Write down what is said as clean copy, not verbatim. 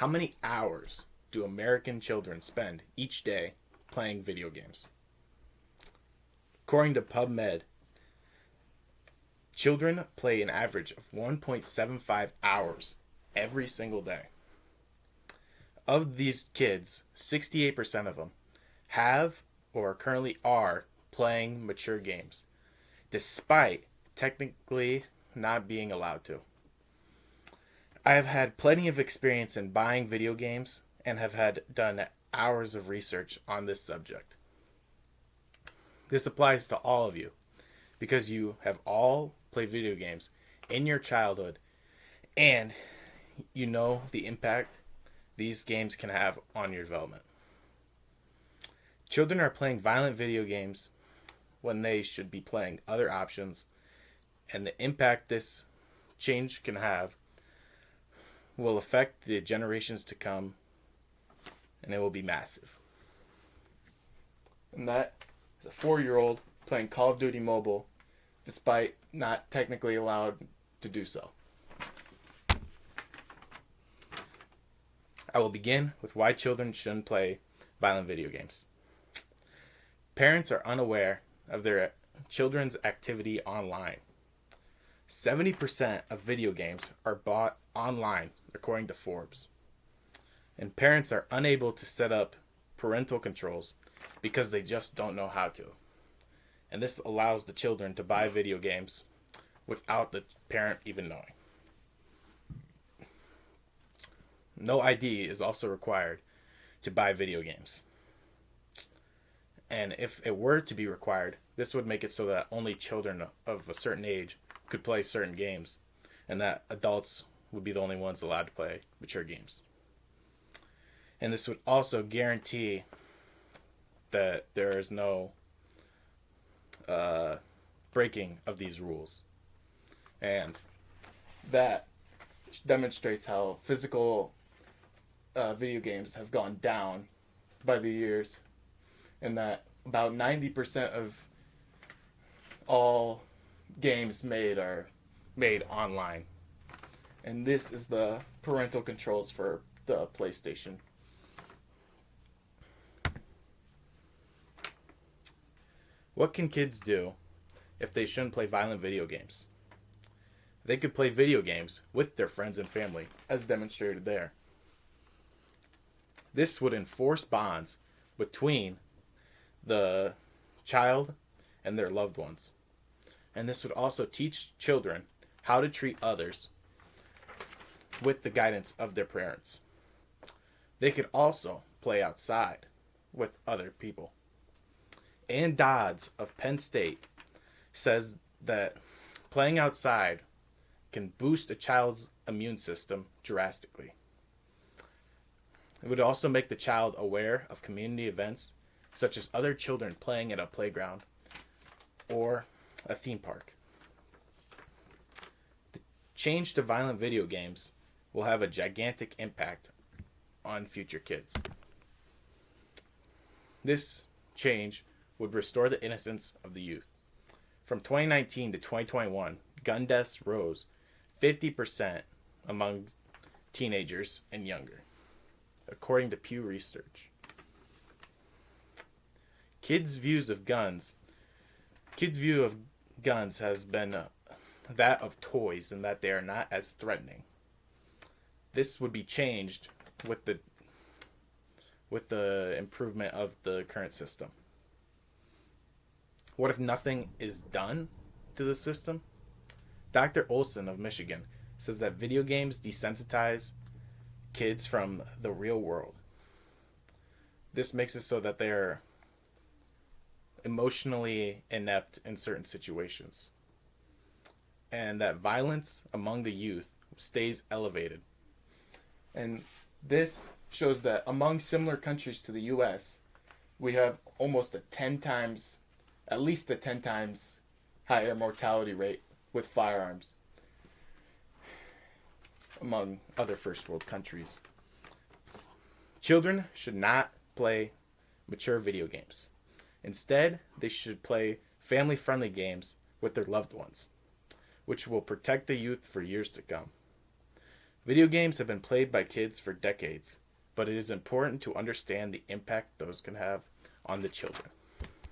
How many hours do American children spend each day playing video games? According to PubMed, children play an average of 1.75 hours every single day. Of these kids, 68% of them have or currently are playing mature games, despite technically not being allowed to. I have had plenty of experience in buying video games and have had done hours of research on this subject. This applies to all of you because you have all played video games in your childhood and you know the impact these games can have on your development. Children are playing violent video games when they should be playing other options, and the impact this change can have will affect the generations to come, and it will be massive. And that is a 4-year-old playing Call of Duty Mobile despite not technically allowed to do so. I will begin with why children shouldn't play violent video games. Parents are unaware of their children's activity online. 70% of video games are bought online, according to Forbes. And parents are unable to set up parental controls because they just don't know how to. And this allows the children to buy video games without the parent even knowing. No ID is also required to buy video games. And if it were to be required, this would make it so that only children of a certain age could play certain games, and that adults would be the only ones allowed to play mature games. And this would also guarantee that there is no breaking of these rules. And that demonstrates how physical video games have gone down by the years, and that about 90% of all games made are made online. And this is the parental controls for the PlayStation. What can kids do if they shouldn't play violent video games? They could play video games with their friends and family, as demonstrated there. This would enforce bonds between the child and their loved ones. And this would also teach children how to treat others with the guidance of their parents. They could also play outside with other people. Ann Dodds of Penn State says that playing outside can boost a child's immune system drastically. It would also make the child aware of community events, such as other children playing at a playground or a theme park. The change to violent video games will have a gigantic impact on future kids. This change would restore the innocence of the youth. From 2019 to 2021, gun deaths rose 50% among teenagers and younger, according to Pew Research. Kids' view of guns has been that of toys, and that they are not as threatening. This would be changed with the improvement of the current system. What if nothing is done to the system? Dr. Olson of Michigan says that video games desensitize kids from the real world. This makes it so that they are emotionally inept in certain situations, and that violence among the youth stays elevated. And this shows that among similar countries to the US, we have almost at least a 10 times higher mortality rate with firearms among other first world countries. Children should not play mature video games. Instead, they should play family-friendly games with their loved ones, which will protect the youth for years to come. Video games have been played by kids for decades, but it is important to understand the impact those can have on the children.